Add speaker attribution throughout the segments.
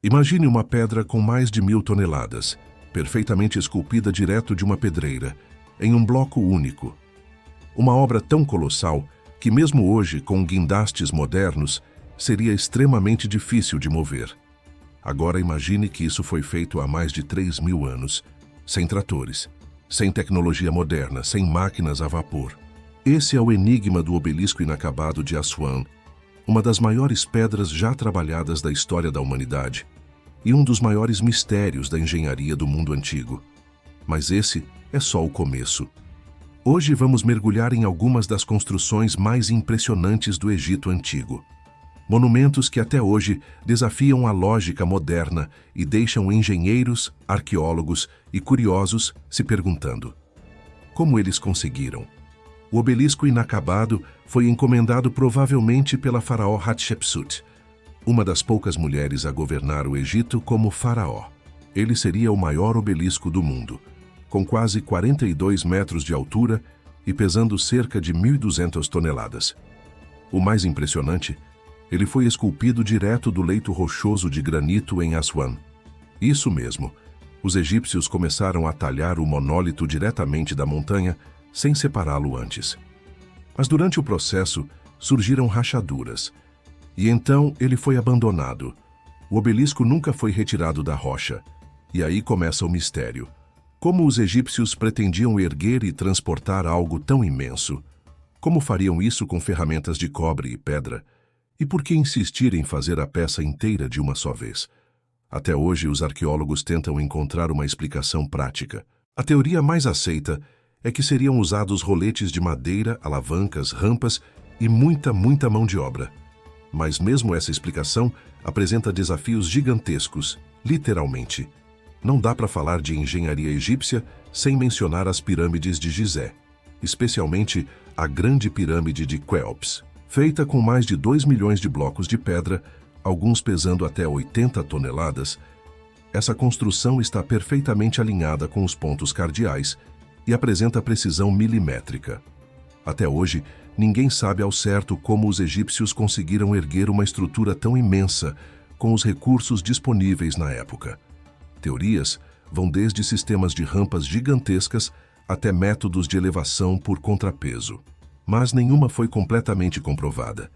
Speaker 1: Imagine uma pedra com mais de 1000 toneladas, perfeitamente esculpida direto de uma pedreira, em um bloco único. Uma obra tão colossal que, mesmo hoje, com guindastes modernos, seria extremamente difícil de mover. Agora imagine que isso foi feito há mais de 3000 anos, sem tratores, sem tecnologia moderna, sem máquinas a vapor. Esse é o enigma do obelisco inacabado de Aswan, uma das maiores pedras já trabalhadas da história da humanidade e um dos maiores mistérios da engenharia do mundo antigo. Mas esse é só o começo. Hoje vamos mergulhar em algumas das construções mais impressionantes do Egito Antigo. Monumentos que até hoje desafiam a lógica moderna e deixam engenheiros, arqueólogos e curiosos se perguntando: como eles conseguiram? O obelisco inacabado foi encomendado provavelmente pela faraó Hatshepsut, uma das poucas mulheres a governar o Egito como faraó. Ele seria o maior obelisco do mundo, com quase 42 metros de altura e pesando cerca de 1.200 toneladas. O mais impressionante, ele foi esculpido direto do leito rochoso de granito em Aswan. Isso mesmo, os egípcios começaram a talhar o monólito diretamente da montanha, sem separá-lo antes. Mas durante o processo, surgiram rachaduras. E então ele foi abandonado. O obelisco nunca foi retirado da rocha. E aí começa o mistério. Como os egípcios pretendiam erguer e transportar algo tão imenso? Como fariam isso com ferramentas de cobre e pedra? E por que insistir em fazer a peça inteira de uma só vez? Até hoje, os arqueólogos tentam encontrar uma explicação prática. A teoria mais aceita é que seriam usados roletes de madeira, alavancas, rampas e muita mão de obra. Mas mesmo essa explicação apresenta desafios gigantescos, literalmente. Não dá para falar de engenharia egípcia sem mencionar as pirâmides de Gizé, especialmente a Grande Pirâmide de Quéops, feita com mais de 2 milhões de blocos de pedra, alguns pesando até 80 toneladas. Essa construção está perfeitamente alinhada com os pontos cardeais e apresenta precisão milimétrica. Até hoje, ninguém sabe ao certo como os egípcios conseguiram erguer uma estrutura tão imensa com os recursos disponíveis na época. Teorias vão desde sistemas de rampas gigantescas até métodos de elevação por contrapeso. Mas nenhuma foi completamente comprovada.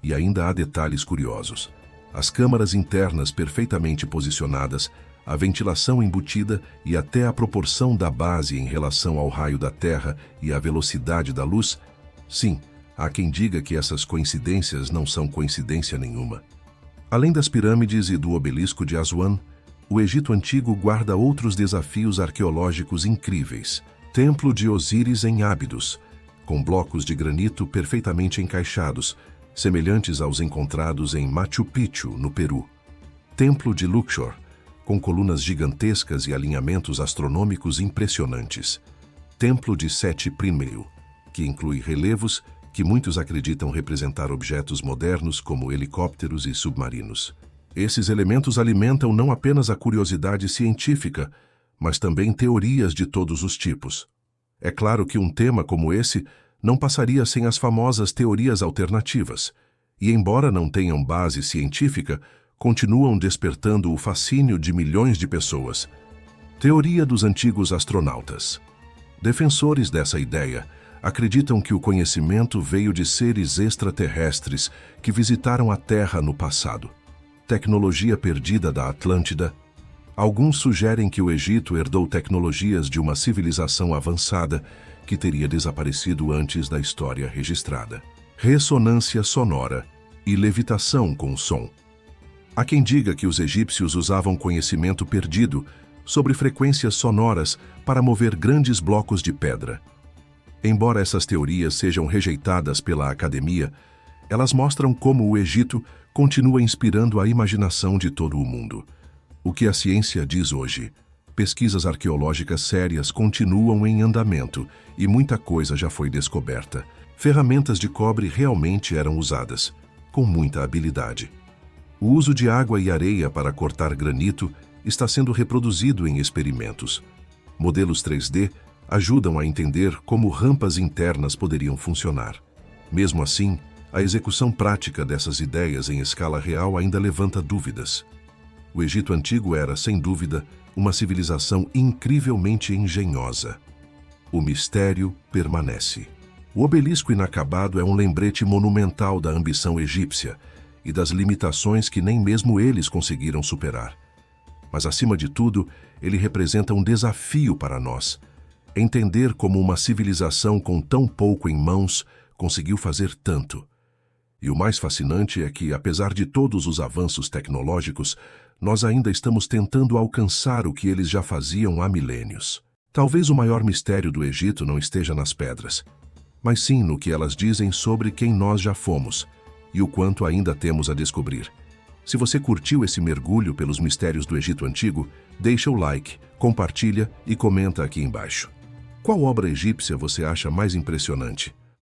Speaker 1: E ainda há detalhes curiosos. As câmaras internas perfeitamente posicionadas, a ventilação embutida e até a proporção da base em relação ao raio da Terra e à velocidade da luz. Sim, há quem diga que essas coincidências não são coincidência nenhuma. Além das pirâmides e do obelisco de Aswan, o Egito Antigo guarda outros desafios arqueológicos incríveis. Templo de Osíris em Ábidos, com blocos de granito perfeitamente encaixados, semelhantes aos encontrados em Machu Picchu, no Peru. Templo de Luxor, com colunas gigantescas e alinhamentos astronômicos impressionantes. Templo de Sete I, que inclui relevos que muitos acreditam representar objetos modernos como helicópteros e submarinos. Esses elementos alimentam não apenas a curiosidade científica, mas também teorias de todos os tipos. É claro que um tema como esse não passaria sem as famosas teorias alternativas, e embora não tenham base científica, continuam despertando o fascínio de milhões de pessoas. Teoria dos antigos astronautas. Defensores dessa ideia acreditam que o conhecimento veio de seres extraterrestres que visitaram a Terra no passado. Tecnologia perdida da Atlântida. Alguns sugerem que o Egito herdou tecnologias de uma civilização avançada que teria desaparecido antes da história registrada. Ressonância sonora e levitação com som. Há quem diga que os egípcios usavam conhecimento perdido sobre frequências sonoras para mover grandes blocos de pedra. Embora essas teorias sejam rejeitadas pela academia, elas mostram como o Egito continua inspirando a imaginação de todo o mundo. O que a ciência diz hoje? Pesquisas arqueológicas sérias continuam em andamento e muita coisa já foi descoberta. Ferramentas de cobre realmente eram usadas, com muita habilidade. O uso de água e areia para cortar granito está sendo reproduzido em experimentos. Modelos 3D ajudam a entender como rampas internas poderiam funcionar. Mesmo assim, a execução prática dessas ideias em escala real ainda levanta dúvidas. O Egito Antigo era, sem dúvida, uma civilização incrivelmente engenhosa. O mistério permanece. O obelisco inacabado é um lembrete monumental da ambição egípcia e das limitações que nem mesmo eles conseguiram superar. Mas, acima de tudo, ele representa um desafio para nós. Entender como uma civilização com tão pouco em mãos conseguiu fazer tanto. E o mais fascinante é que, apesar de todos os avanços tecnológicos, nós ainda estamos tentando alcançar o que eles já faziam há milênios. Talvez o maior mistério do Egito não esteja nas pedras, mas sim no que elas dizem sobre quem nós já fomos e o quanto ainda temos a descobrir. Se você curtiu esse mergulho pelos mistérios do Egito Antigo, deixa o like, compartilha e comenta aqui embaixo. Qual obra egípcia você acha mais impressionante?